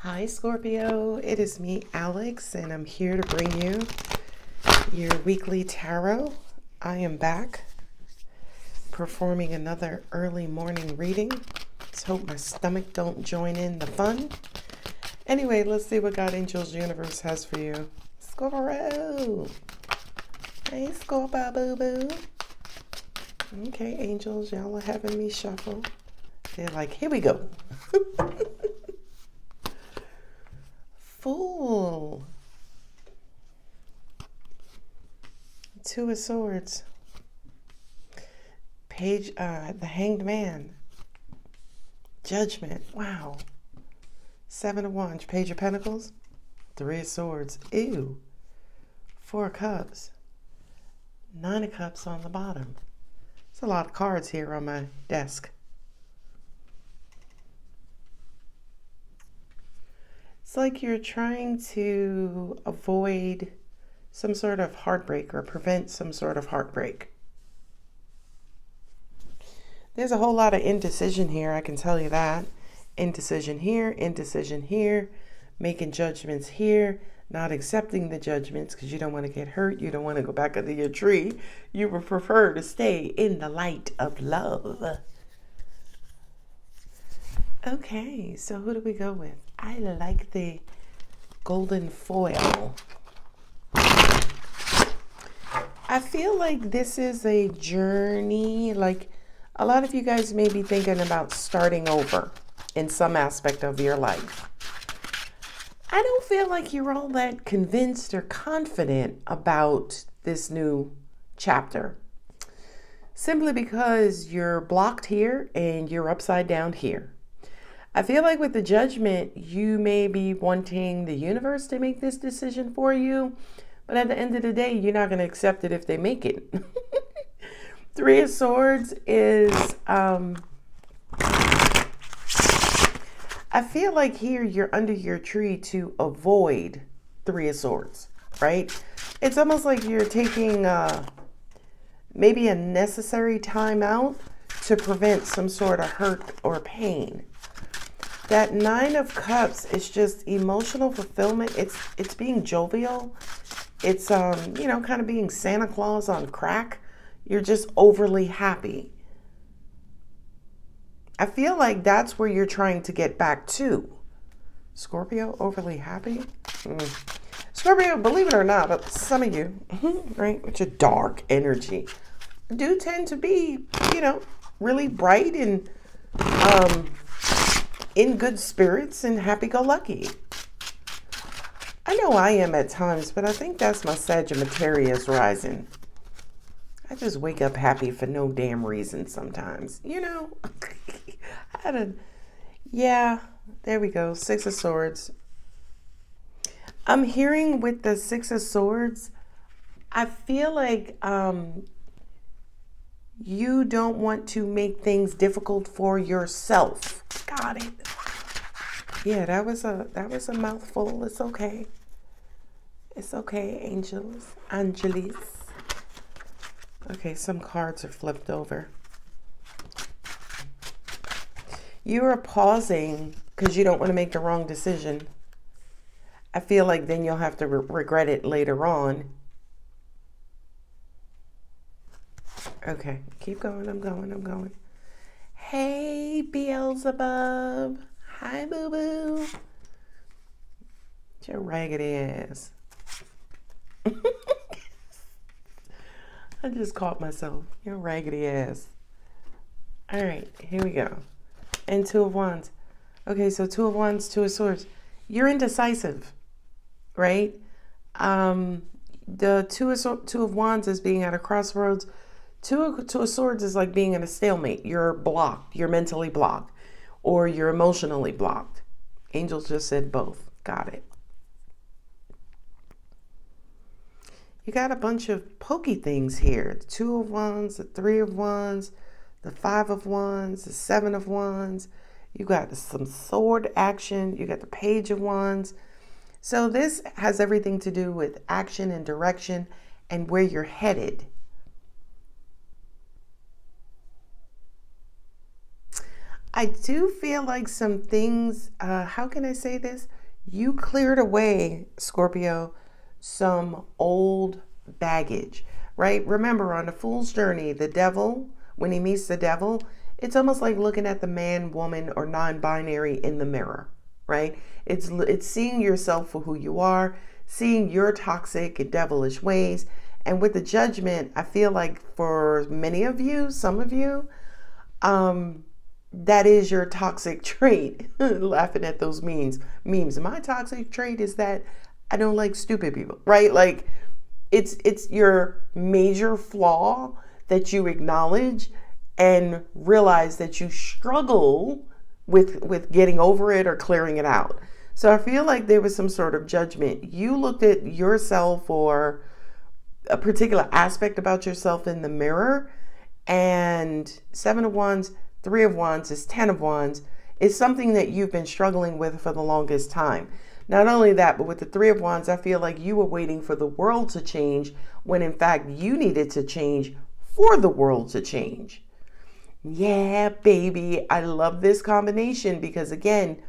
Hi Scorpio, it is me Alex and I'm here to bring you your weekly tarot. I am back performing another early morning reading. Let's hope my stomach don't join in the fun. Anyway, let's see what God Angels Universe has for you. Scorpio! Hey Scorpio boo boo. Okay, angels, y'all are having me shuffle. They're like, here we go. Fool. Two of Swords. Page, the Hanged Man. Judgment. Wow. Seven of Wands. Page of Pentacles. Three of Swords. Ew. Four of Cups. Nine of Cups on the bottom. There's a lot of cards here on my desk. It's like you're trying to avoid some sort of heartbreak or prevent some sort of heartbreak. There's a whole lot of indecision here, I can tell you that. Indecision here, making judgments here, not accepting the judgments because you don't want to get hurt. You don't want to go back under your tree. You would prefer to stay in the light of love. Okay, so who do we go with? I like the golden foil. I feel like this is a journey. Like a lot of you guys may be thinking about starting over in some aspect of your life. I don't feel like you're all that convinced or confident about this new chapter. Simply because you're blocked here and you're upside down here. I feel like with the Judgment, you may be wanting the universe to make this decision for you, but at the end of the day, you're not going to accept it if they make it. Three of Swords is, I feel like here you're under your tree to avoid Three of Swords, right? It's almost like you're taking maybe a necessary time out to prevent some sort of hurt or pain. That Nine of Cups is just emotional fulfillment. It's being jovial. It's, you know, kind of being Santa Claus on crack. You're just overly happy. I feel like that's where you're trying to get back to. Scorpio, overly happy? Scorpio, believe it or not, but some of you, right, with your dark energy, do tend to be, you know, really bright and, in good spirits and happy-go-lucky. I know I am at times, but I think that's my Sagittarius rising. I just wake up happy for no damn reason sometimes, you know. Yeah, there we go. Six of Swords. I'm hearing with the Six of Swords, I feel like you don't want to make things difficult for yourself. Got it. Yeah, that was a mouthful. It's okay. It's okay, angels. Angelis. Okay, some cards are flipped over. You are pausing because you don't want to make the wrong decision. I feel like then you'll have to regret it later on. Okay, keep going. I'm going. Hey, Beelzebub. Hi, boo-boo. Your raggedy ass. I just caught myself. Your raggedy ass. All right, here we go. And Two of Wands. Okay, so Two of Wands, Two of Swords. You're indecisive, right? The Two of Wands is being at a crossroads. Two of Swords is like being in a stalemate. You're blocked. You're mentally blocked. Or you're emotionally blocked. Angels just said both. Got it. You got a bunch of pokey things here. The Two of Wands, the Three of Wands, the Five of Wands, the Seven of Wands. You got some sword action. You got the Page of Wands. So this has everything to do with action and direction and where you're headed. I do feel like some things, how can I say this? You cleared away, Scorpio, some old baggage, right? Remember, on the fool's journey, the devil, when he meets the devil, it's almost like looking at the man, woman, or non-binary in the mirror, right? It's seeing yourself for who you are, seeing your toxic and devilish ways. And with the judgment, I feel like for many of you, some of you, that is your toxic trait. Laughing at those memes. My toxic trait is that I don't like stupid people, right? Like it's your major flaw that you acknowledge and realize that you struggle with getting over it or clearing it out. So I feel like there was some sort of judgment. You looked at yourself or a particular aspect about yourself in the mirror, and 7 of Wands, 3 of Wands is 10 of Wands is something that you've been struggling with for the longest time. Not only that, but with the 3 of Wands, I feel like you were waiting for the world to change when in fact you needed to change for the world to change. Yeah, baby. I love this combination because again,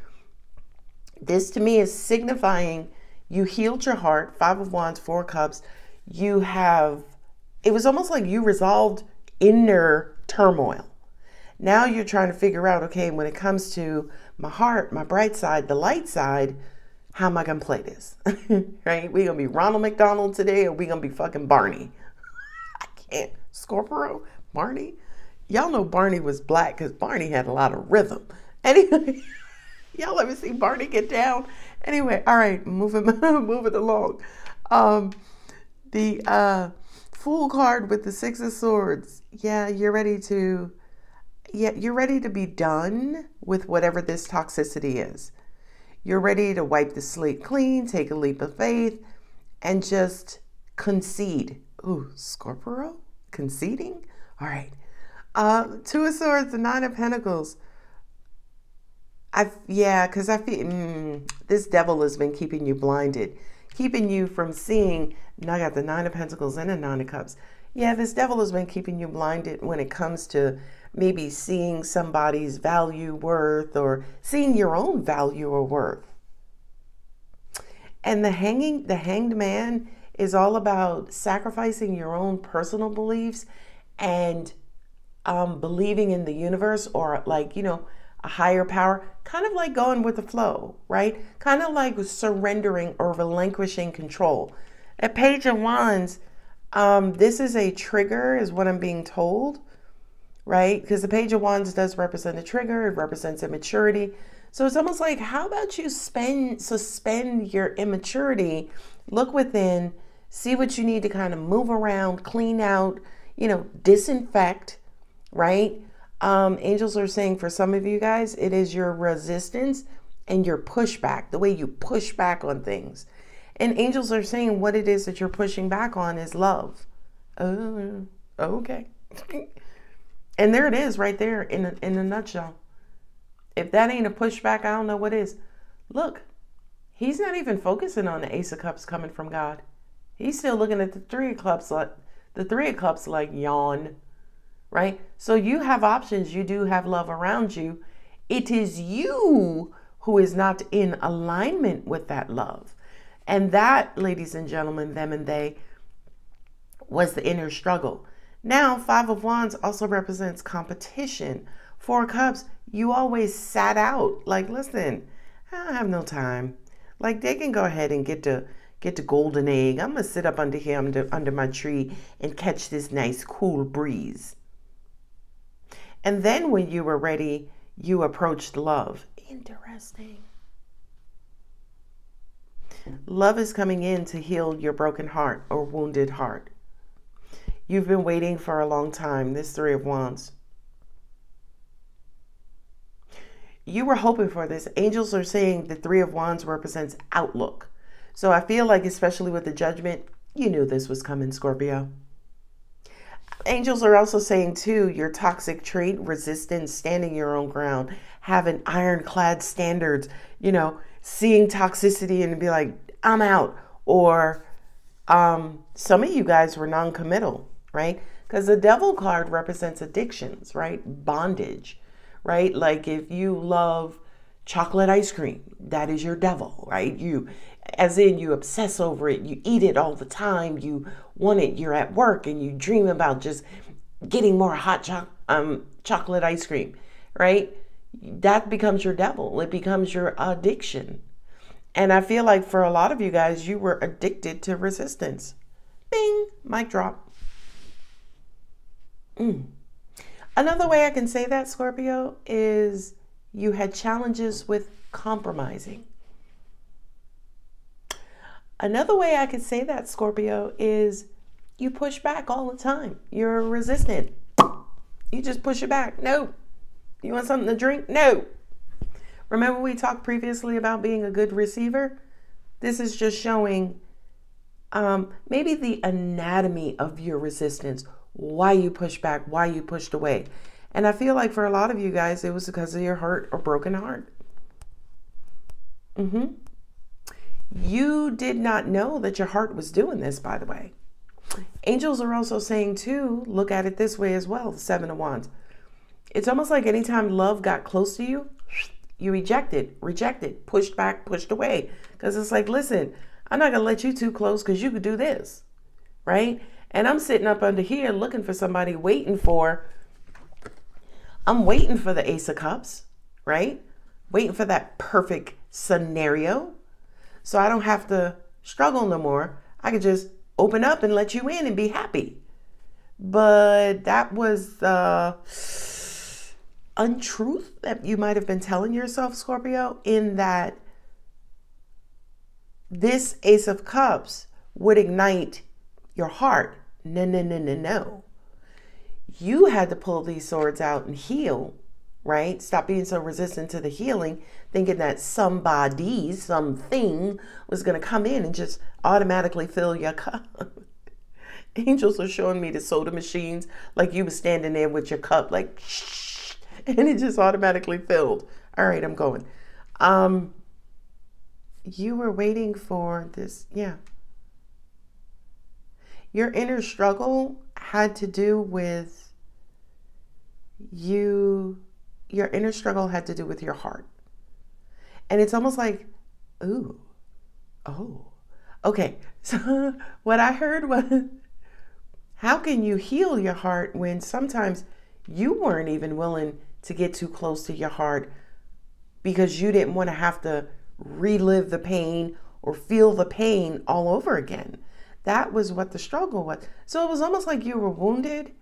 this to me is signifying you healed your heart. 5 of Wands, 4 of Cups. It was almost like you resolved inner turmoil. Now you're trying to figure out, okay, when it comes to my heart, my bright side, the light side, how am I going to play this? Right? We going to be Ronald McDonald today or we going to be fucking Barney? I can't. Scorpio? Barney? Y'all know Barney was black because Barney had a lot of rhythm. Anyway, y'all ever see Barney get down? Anyway, all right, moving along. The Fool card with the 6 of Swords. Yeah, you're ready to be done with whatever this toxicity is. You're ready to wipe the slate clean, take a leap of faith, and just concede. Ooh, Scorpio? Conceding? All right. 2 of Swords, the 9 of Pentacles. Because I feel this devil has been keeping you blinded, keeping you from seeing. Now I got the 9 of Pentacles and the 9 of Cups. Yeah, this devil has been keeping you blinded when it comes to maybe seeing somebody's value, worth, or seeing your own value or worth. And the hanged man is all about sacrificing your own personal beliefs and believing in the universe or a higher power, kind of like going with the flow, right? Kind of like surrendering or relinquishing control. At Page of Wands, this is a trigger is what I'm being told, right? Because the Page of Wands does represent a trigger. It represents immaturity. So it's almost like, how about you suspend your immaturity, look within, see what you need to kind of move around, clean out, disinfect, right? Angels are saying for some of you guys, it is your resistance and your pushback, the way you push back on things. And angels are saying what it is that you're pushing back on is love. Oh, okay. And there it is right there in a nutshell. If that ain't a pushback, I don't know what is. Look, he's not even focusing on the Ace of Cups coming from God. He's still looking at the 3 of Cups like yawn. Right? So you have options. You do have love around you. It is you who is not in alignment with that love. And that, ladies and gentlemen, them and they, was the inner struggle. Now, 5 of Wands also represents competition. 4 of Cups, you always sat out. Like, listen, I don't have no time. Like, they can go ahead and get the golden egg. I'm going to sit up under here under my tree and catch this nice cool breeze. And then when you were ready, you approached love. Interesting. Love is coming in to heal your broken heart or wounded heart. You've been waiting for a long time, this 3 of Wands. You were hoping for this. Angels are saying the 3 of Wands represents outlook. So I feel like, especially with the judgment, you knew this was coming, Scorpio. Angels are also saying, too, your toxic trait, resistance, standing your own ground, having ironclad standards, seeing toxicity and be like, I'm out. Or some of you guys were non-committal, right? Because the devil card represents addictions, right? Bondage, right? Like if you love chocolate ice cream, that is your devil, right? As in you obsess over it, you eat it all the time, you want it, you're at work and you dream about just getting more hot chocolate ice cream, right? That becomes your devil. It becomes your addiction. And I feel like for a lot of you guys, you were addicted to resistance. Bing, mic drop. Another way I can say that, Scorpio, is you had challenges with compromising. Another way I could say that, Scorpio, is you push back all the time. You're resistant. You just push it back. No. You want something to drink? No. Remember we talked previously about being a good receiver? This is just showing maybe the anatomy of your resistance, why you push back, why you pushed away. And I feel like for a lot of you guys, it was because of your hurt or broken heart. You did not know that your heart was doing this, by the way. Angels are also saying too, look at it this way as well, the Seven of Wands. It's almost like anytime love got close to you, you rejected, pushed back, pushed away. Because it's like, listen, I'm not going to let you too close because you could do this, right? And I'm sitting up under here looking for somebody I'm waiting for the Ace of Cups, right? Waiting for that perfect scenario. So I don't have to struggle no more. I could just open up and let you in and be happy. But that was the untruth that you might have been telling yourself, Scorpio, in that this Ace of Cups would ignite your heart. No. You had to pull these swords out and heal, right? Stop being so resistant to the healing, thinking that something was going to come in and just automatically fill your cup. Angels are showing me the soda machines, like you were standing there with your cup, like, shh, and it just automatically filled. All right, I'm going. You were waiting for this, yeah. Your inner struggle had to do with your inner struggle had to do with your heart. And it's almost like, okay. So what I heard was, how can you heal your heart when sometimes you weren't even willing to get too close to your heart because you didn't want to have to relive the pain or feel the pain all over again? That was what the struggle was. So it was almost like you were wounded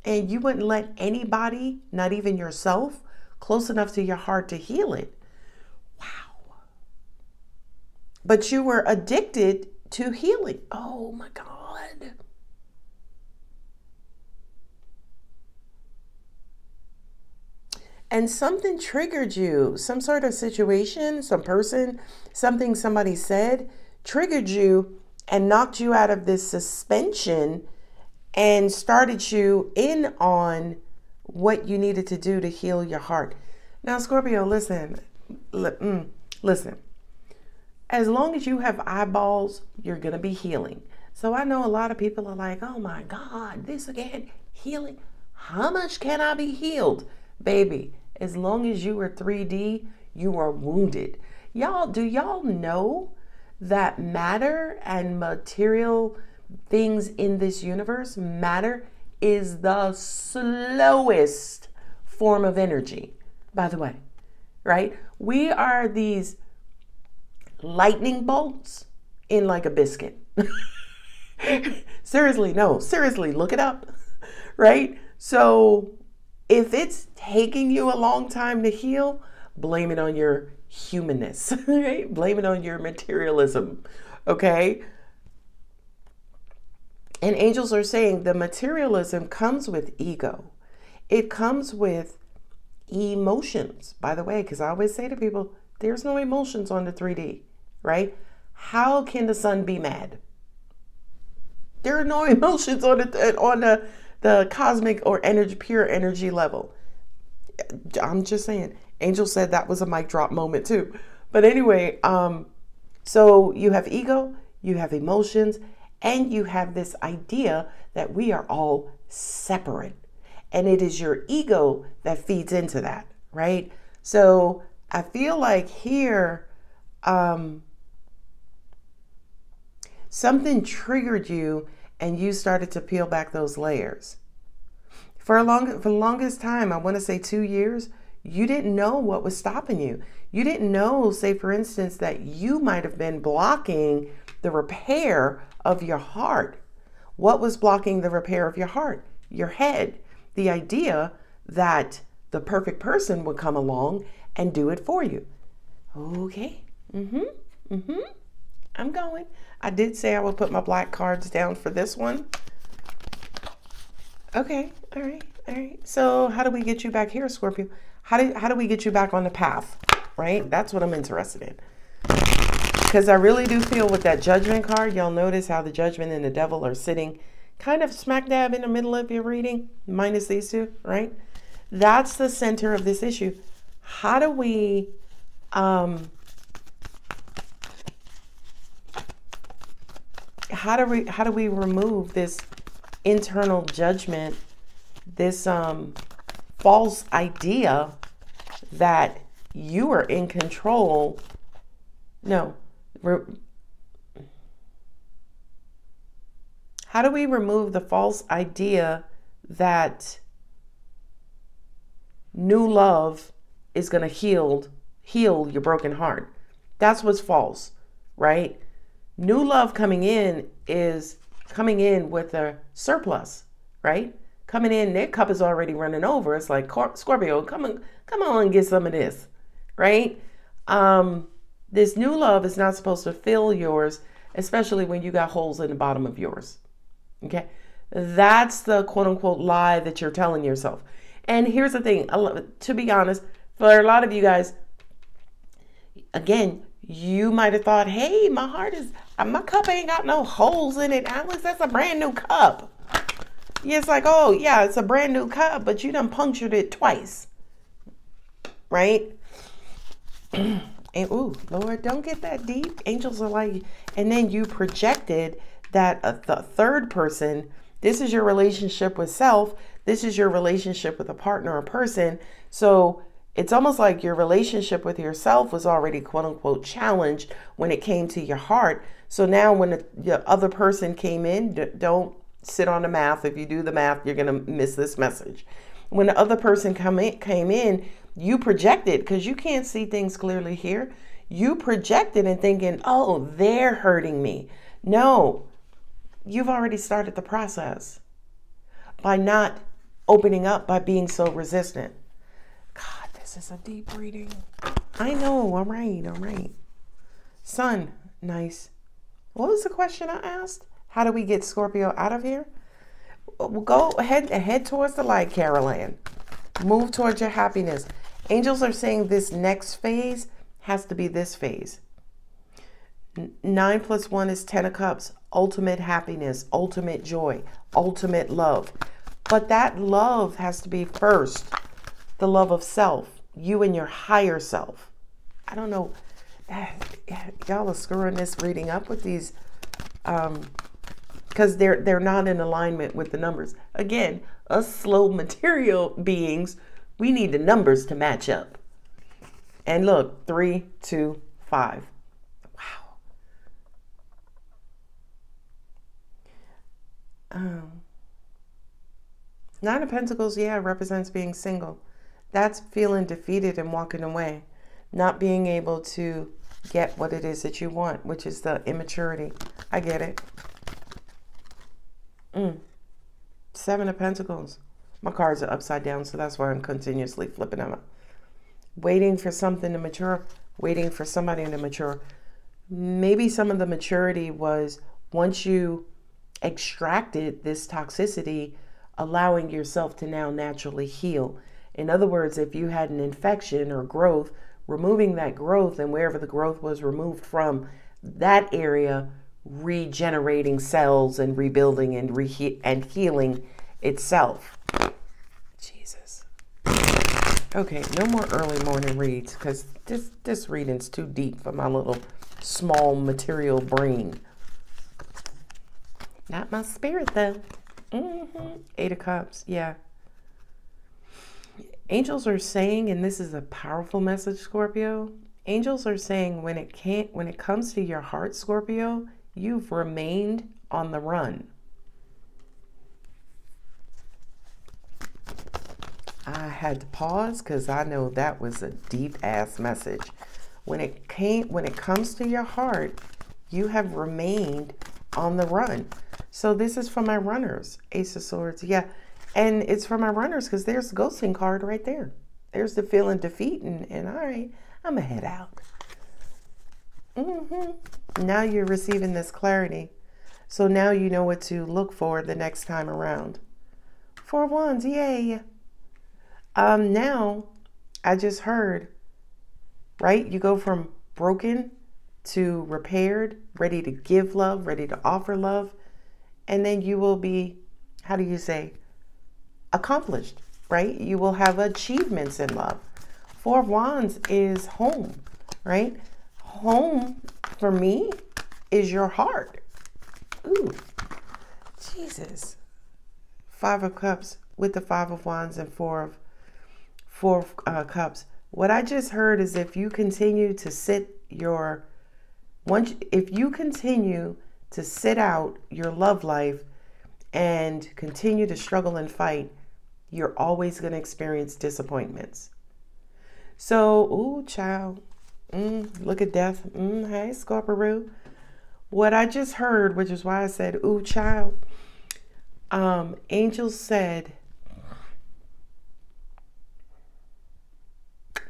and you wouldn't let anybody, not even yourself, close enough to your heart to heal it. Wow. But you were addicted to healing. Oh my God. And something triggered you, some sort of situation, some person, something somebody said triggered you and knocked you out of this suspension and started you in on what you needed to do to heal your heart. Now, Scorpio, listen. As long as you have eyeballs, you're going to be healing. So I know a lot of people are like, oh my God, this again, healing. How much can I be healed? Baby, as long as you are 3D, you are wounded. Do y'all know that matter and material things in this universe, matter is the slowest form of energy, by the way, right? We are these lightning bolts in like a biscuit. Seriously, look it up, right? So if it's taking you a long time to heal, blame it on your humanness, right? Blame it on your materialism, okay? And angels are saying the materialism comes with ego. It comes with emotions, by the way, because I always say to people, there's no emotions on the 3D, right? How can the sun be mad? There are no emotions on the cosmic or energy, pure energy level. I'm just saying, Angel said that was a mic drop moment too. But anyway, so you have ego, you have emotions, and you have this idea that we are all separate. And it is your ego that feeds into that, right? So I feel like here, something triggered you and you started to peel back those layers. For the longest time, I want to say 2 years, you didn't know what was stopping you. You didn't know, say for instance, that you might have been blocking the repair of your heart. What was blocking the repair of your heart? Your head. The idea that the perfect person would come along and do it for you. Okay. I'm going. I did say I would put my black cards down for this one. Okay. All right. All right. So how do we get you back here, Scorpio? How do we get you back on the path? Right? That's what I'm interested in. Because I really do feel with that Judgment card, y'all notice how the Judgment and the Devil are sitting kind of smack dab in the middle of your reading, minus these two, right? That's the center of this issue. How do we how do we remove this internal judgment, this false idea that you are in control? No. How do we remove the false idea that new love is going to heal your broken heart? That's what's false, right? New love coming in is coming in with a surplus, right? Coming in, their cup is already running over. It's like, Scorpio, come on and get some of this, right? This new love is not supposed to fill yours, especially when you got holes in the bottom of yours. Okay. That's the quote unquote lie that you're telling yourself. And here's the thing, to be honest, for a lot of you guys, again, you might have thought, hey, my cup ain't got no holes in it, Alex. That's a brand new cup. Yeah, it's like, oh yeah, it's a brand new cup, but you done punctured it twice. Right? And ooh, Lord, don't get that deep. Angels are like, and then you projected that the third person, this is your relationship with self. This is your relationship with a partner or person. So it's almost like your relationship with yourself was already quote unquote challenged when it came to your heart. So now when the other person came in, don't sit on the math. If you do the math, you're going to miss this message. When the other person came in, you projected, because you can't see things clearly here. You projected and thinking, oh, they're hurting me. No, you've already started the process by not opening up, by being so resistant. God, this is a deep reading. I know. All right. Sun, nice. What was the question I asked? How do we get Scorpio out of here? We'll go ahead and head towards the light, Carol Ann. Move towards your happiness. Angels are saying this next phase has to be this phase. 9 + 1 is 10 of Cups. Ultimate happiness, ultimate joy, ultimate love. But that love has to be first. The love of self. You and your higher self. I don't know. Y'all are screwing this reading up with these because they're not in alignment with the numbers. Again, us slow material beings, we need the numbers to match up. And look, 3, 2, 5. Wow. 9 of Pentacles, yeah, represents being single. That's feeling defeated and walking away. Not being able to get what it is that you want, which is the immaturity. I get it. 7 of Pentacles. My cards are upside down, so that's why I'm continuously flipping them up. Waiting for something to mature, waiting for somebody to mature. Maybe some of the maturity was once you extracted this toxicity, allowing yourself to now naturally heal. In other words, if you had an infection or growth, removing that growth, and wherever the growth was removed from, that area regenerating cells and rebuilding and healing itself. Jesus. Okay, no more early morning reads, because this reading's too deep for my little small material brain. Not my spirit though. 8 of Cups, yeah. Angels are saying, and this is a powerful message, Scorpio. Angels are saying when it comes to your heart, Scorpio, you've remained on the run. I had to pause because I know that was a deep ass message. When it comes to your heart, you have remained on the run. So this is for my runners, Ace of Swords. Yeah. And it's for my runners because there's the ghosting card right there. There's the feeling defeat and all right, I'm going to head out. Now you're receiving this clarity. So now you know what to look for the next time around. 4 of Wands, yay. Now I just heard, right? You go from broken to repaired, ready to give love, ready to offer love. And then you will be, how do you say, accomplished, right? You will have achievements in love. 4 of Wands is home, right? Home for me is your heart. Ooh, Jesus. 5 of Cups with the 5 of Wands and 4 of Cups. What I just heard is if you continue to sit out your love life and continue to struggle and fight, you're always going to experience disappointments. So, ooh, child. Look at death. Hey, Scorpio. What I just heard, which is why I said, ooh, child. Angels said,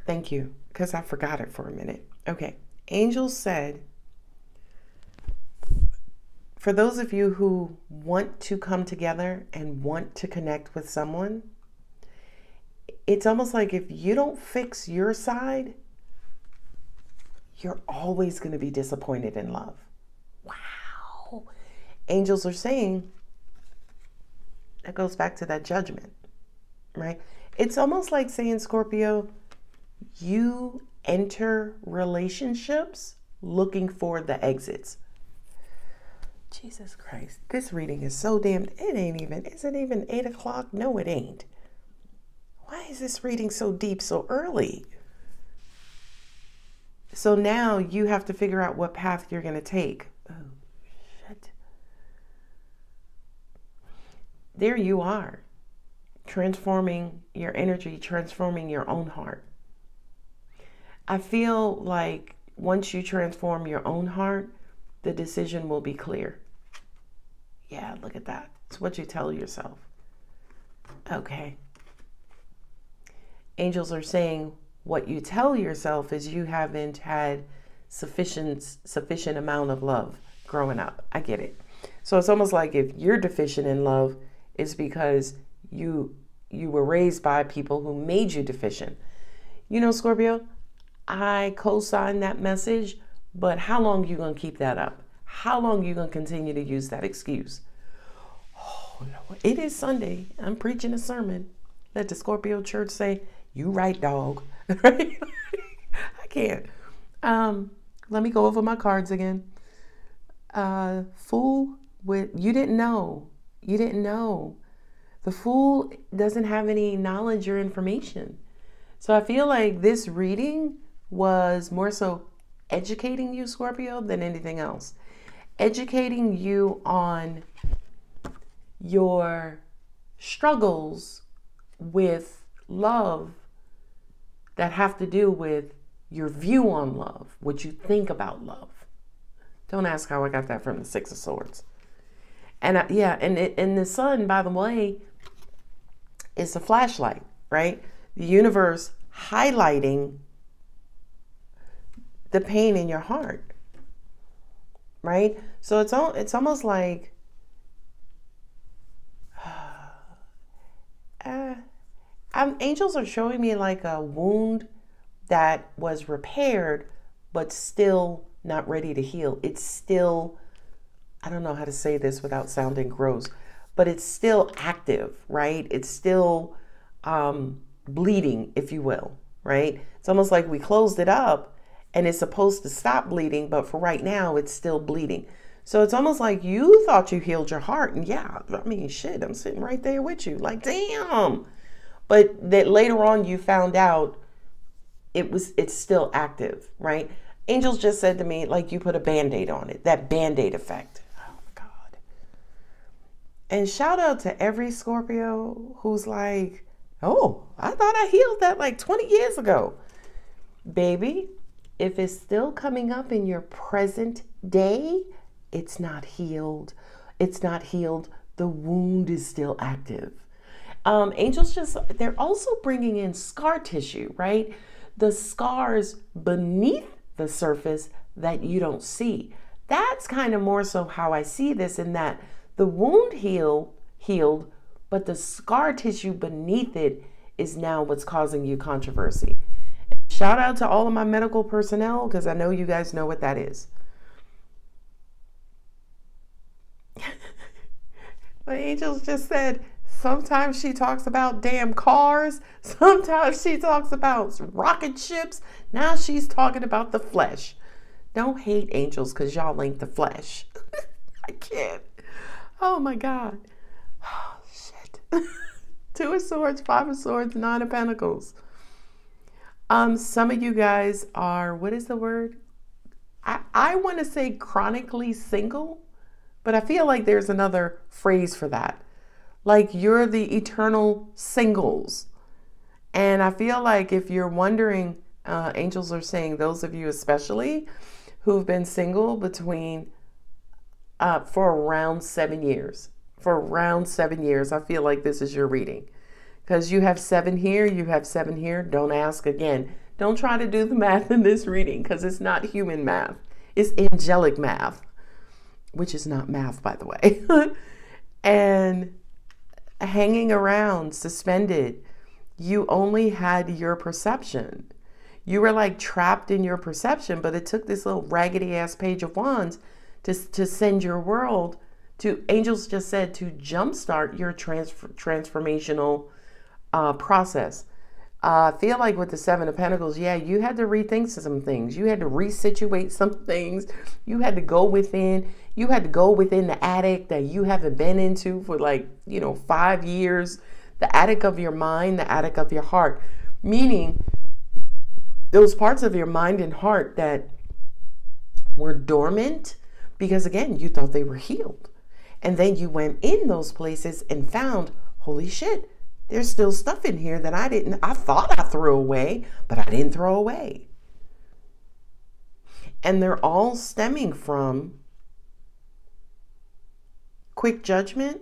thank you, because I forgot it for a minute. Okay. Angels said, for those of you who want to come together and want to connect with someone, it's almost like if you don't fix your side, you're always going to be disappointed in love. Wow. Angels are saying, that goes back to that judgment, right? It's almost like saying, Scorpio, you enter relationships looking for the exits. Jesus Christ, this reading is so damned, is it even 8 o'clock? No, it ain't. Why is this reading so deep so early? So now you have to figure out what path you're going to take. Oh, shit. There you are, transforming your energy, transforming your own heart. I feel like once you transform your own heart, the decision will be clear. Yeah, look at that. It's what you tell yourself. Okay. Angels are saying what you tell yourself is you haven't had sufficient amount of love growing up. I get it. So it's almost like if you're deficient in love, it's because you were raised by people who made you deficient. You know, Scorpio, I co-sign that message, but how long are you going to keep that up? How long are you going to continue to use that excuse? Oh, Lord. It is Sunday. I'm preaching a sermon. Let the Scorpio church say, you right, dog. Right? I can't. Let me go over my cards again. Fool with, you didn't know. You didn't know. The Fool doesn't have any knowledge or information. So I feel like this reading was more so educating you, Scorpio, than anything else. Educating you on your struggles with love that have to do with your view on love, what you think about love. Don't ask how I got that from the 6 of Swords. And and the sun, by the way, is a flashlight, right? The universe highlighting the pain in your heart, right? So it's almost like angels are showing me like a wound that was repaired, but still not ready to heal. It's still, I don't know how to say this without sounding gross, but it's still active, right? It's still bleeding, if you will, right? It's almost like we closed it up and it's supposed to stop bleeding, but for right now, it's still bleeding. So it's almost like you thought you healed your heart. And yeah, I mean, shit, I'm sitting right there with you. Like, damn. but that later on you found out it's still active, right? Angels just said to me, like, you put a Band-Aid on it, that Band-Aid effect. Oh my God. And shout out to every Scorpio who's like, oh, I thought I healed that like 20 years ago. Baby, if it's still coming up in your present day, it's not healed. It's not healed. The wound is still active. Angels they're also bringing in scar tissue, right? The scars beneath the surface that you don't see. That's kind of more so how I see this, in that the wound healed, but the scar tissue beneath it is now what's causing you controversy. Shout out to all of my medical personnel, because I know you guys know what that is. The angels just said, sometimes she talks about damn cars. Sometimes she talks about rocket ships. Now she's talking about the flesh. Don't hate angels because y'all ain't the flesh. I can't. Oh my God. Oh, shit. 2 of Swords, 5 of Swords, 9 of Pentacles. Some of you guys are, what is the word? I want to say chronically single, but I feel like there's another phrase for that. Like, you're the eternal singles. And I feel like if you're wondering, angels are saying those of you especially who've been single between, for around 7 years. For around 7 years, I feel like this is your reading. Because you have 7 here, you have 7 here. Don't ask again. Don't try to do the math in this reading, because it's not human math. It's angelic math, which is not math, by the way. And hanging around, suspended, you only had your perception. You were like trapped in your perception, but it took this little raggedy ass Page of Wands to send your world to, angels just said, to jumpstart your transformational process. I feel like with the 7 of Pentacles, yeah, you had to rethink some things. You had to resituate some things. You had to go within. You had to go within the attic that you haven't been into for 5 years. The attic of your mind, the attic of your heart. Meaning those parts of your mind and heart that were dormant because, again, you thought they were healed. And then you went in those places and found, holy shit, there's still stuff in here that I thought I threw away, but I didn't throw away. And they're all stemming from quick judgment,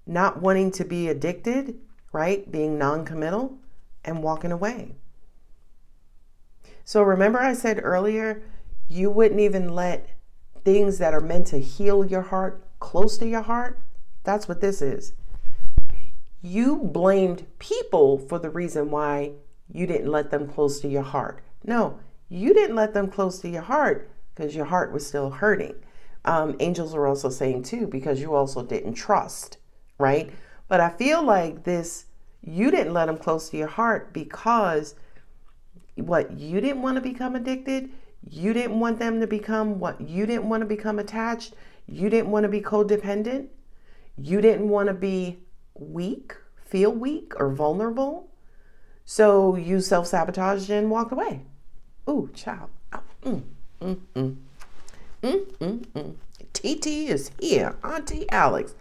not wanting to be addicted, right? Being non-committal and walking away. So remember I said earlier, you wouldn't even let things that are meant to heal your heart close to your heart. That's what this is. You blamed people for the reason why you didn't let them close to your heart. No, you didn't let them close to your heart because your heart was still hurting. Angels are also saying too, because you also didn't trust, right? But I feel like this, you didn't let them close to your heart because what, you didn't want to become addicted. You didn't want them to become what? You didn't want to become attached. You didn't want to be codependent. You didn't want to be weak, feel weak or vulnerable. So you self-sabotaged and walked away. Ooh, child. TT is here. Auntie Alex.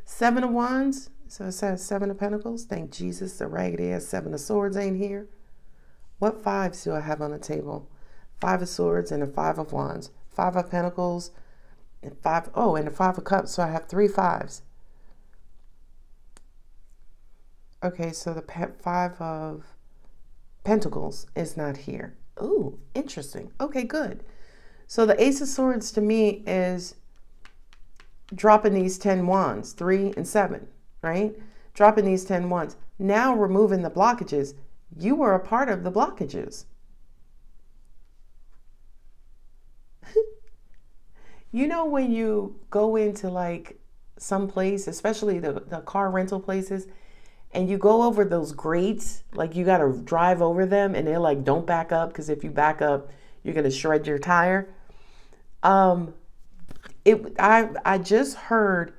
7 of Wands. So it says 7 of Pentacles. Thank Jesus the raggedy ass 7 of Swords ain't here. What 5s do I have on the table? 5 of Swords and a 5 of Wands. 5 of Pentacles and 5. Oh, and a 5 of Cups. So I have 3 5s. Okay, so the 5 of Pentacles is not here. Ooh, interesting. Okay, good. So the Ace of Swords to me is dropping these 10 wands, 3 and 7, right? Dropping these 10 wands. Now removing the blockages. You were a part of the blockages. You know, when you go into like some place, especially the car rental places, and you go over those grates, like you got to drive over them and they're like, don't back up because if you back up, you're going to shred your tire. I just heard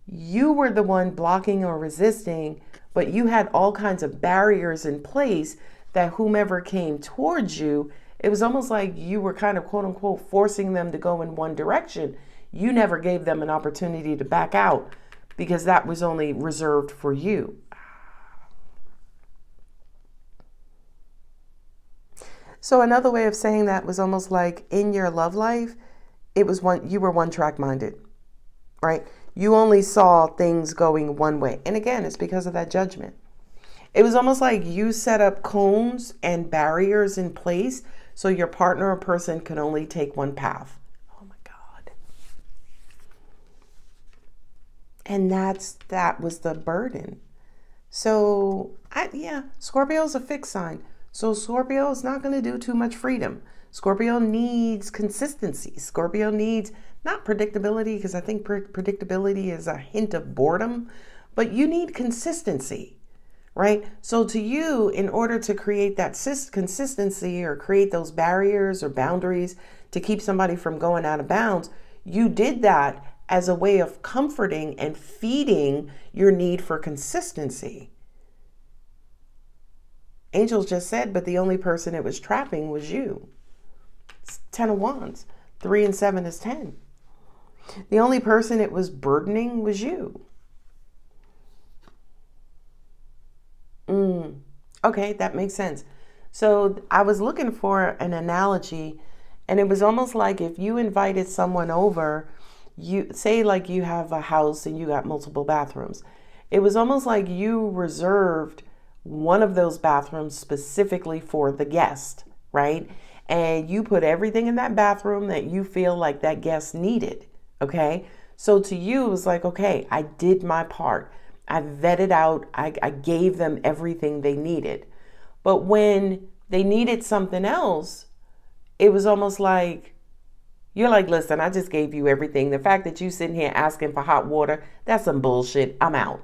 you were the one blocking or resisting but you had all kinds of barriers in place that whomever came towards you, it was almost like you were kind of quote unquote forcing them to go in one direction. You never gave them an opportunity to back out because that was only reserved for you. So another way of saying that was almost like in your love life, it was you were one track minded, right? You only saw things going one way. And again, it's because of that judgment. It was almost like you set up cones and barriers in place so your partner or person could only take one path. Oh my God. And that was the burden. So Scorpio's a fixed sign. So Scorpio is not going to do too much freedom. Scorpio needs consistency. Scorpio needs not predictability, because I think predictability is a hint of boredom, but you need consistency, right? So to you, in order to create that consistency or create those barriers or boundaries to keep somebody from going out of bounds, you did that as a way of comforting and feeding your need for consistency. Angels just said, but the only person it was trapping was you. It's 10 of Wands. 3 and 7 is 10. The only person it was burdening was you. Okay, that makes sense. So I was looking for an analogy, and it was almost like if you invited someone over, you say like you have a house and you got multiple bathrooms. It was almost like you reserved one of those bathrooms specifically for the guest, right? And you put everything in that bathroom that you feel like that guest needed, okay? So to you, it was like, okay, I did my part. I vetted out, I gave them everything they needed. But when they needed something else, it was almost like, you're like, listen, I just gave you everything. The fact that you sitting here asking for hot water, that's some bullshit. I'm out,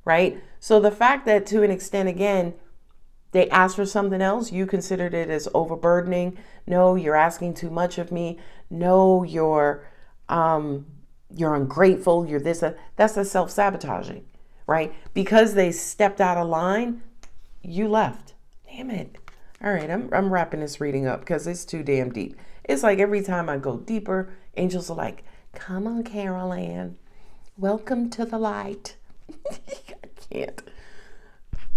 right? So the fact that to an extent, again, they asked for something else, you considered it as overburdening. No, you're asking too much of me. No, you're ungrateful. You're this. That's a self-sabotaging, right? Because they stepped out of line, you left. Damn it. All right, I'm wrapping this reading up because it's too damn deep. It's like every time I go deeper, angels are like, come on, Carol Ann. Welcome to the light. I can't.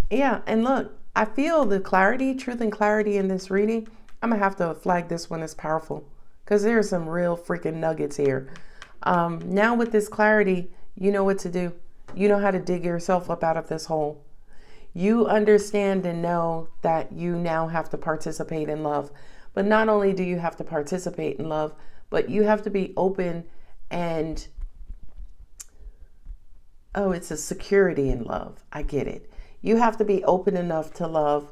Yeah, and look, I feel the clarity, truth and clarity in this reading. I'm going to have to flag this one as powerful because there are some real freaking nuggets here. Now with this clarity, you know what to do. You know how to dig yourself up out of this hole. You understand and know that you now have to participate in love. But not only do you have to participate in love, but you have to be open and, oh, it's a security in love. I get it. You have to be open enough to love,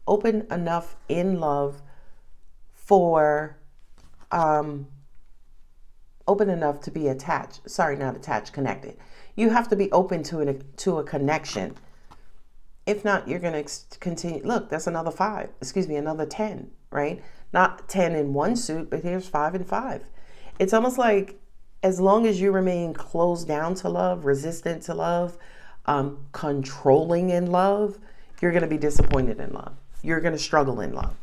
open enough in love for, open enough to be attached. Sorry, not attached, connected. You have to be open to a connection. If not, you're going to continue. Look, that's another 5. Excuse me, another 10, right? Not 10 in one suit, but here's 5 and 5. It's almost like as long as you remain closed down to love, resistant to love, controlling in love, you're going to be disappointed in love. You're going to struggle in love.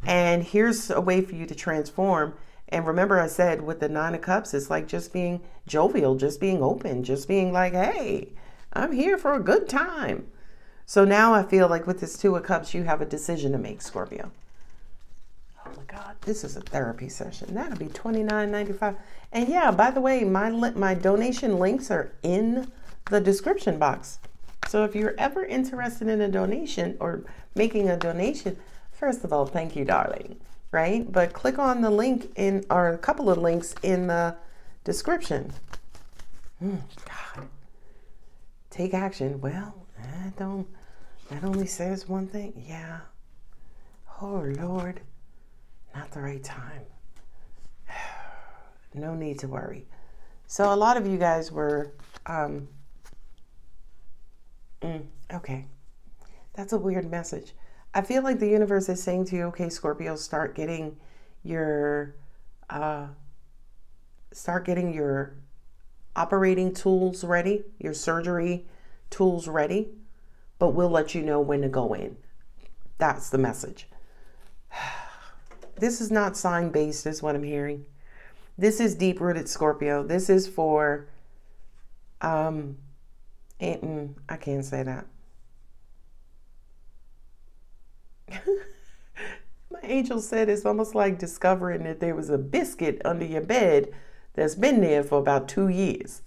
And here's a way for you to transform. And remember, I said with the 9 of Cups, it's like just being jovial, just being open, just being like, hey, I'm here for a good time. So now I feel like with this 2 of Cups, you have a decision to make, Scorpio. Oh my God, this is a therapy session. That'll be $29.95. And yeah, by the way, my donation links are in the description box. So if you're ever interested in a donation or making a donation, first of all, thank you, darling, right? But click on the link or a couple of links in the description. God. Take action. Well, that only says one thing. Yeah. Oh, Lord. Not the right time. No need to worry. So a lot of you guys were, okay. That's a weird message. I feel like the universe is saying to you, okay, Scorpio, start getting your operating tools ready, your surgery tools ready, but we'll let you know when to go in. That's the message. This is not sign-based, is what I'm hearing. This is deep-rooted Scorpio. This is for, I can't say that. My angel said it's almost like discovering that there was a biscuit under your bed that's been there for about 2 years.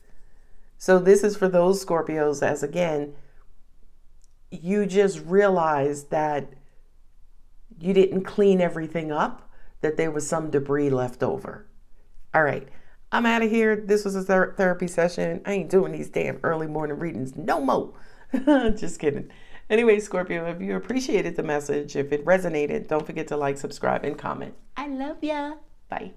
So this is for those Scorpios as, again, you just realized that you didn't clean everything up, that there was some debris left over. All right, I'm out of here. This was a therapy session. I ain't doing these damn early morning readings no more. Just kidding. Anyway, Scorpio, if you appreciated the message, if it resonated, don't forget to like, subscribe, and comment. I love ya. Bye.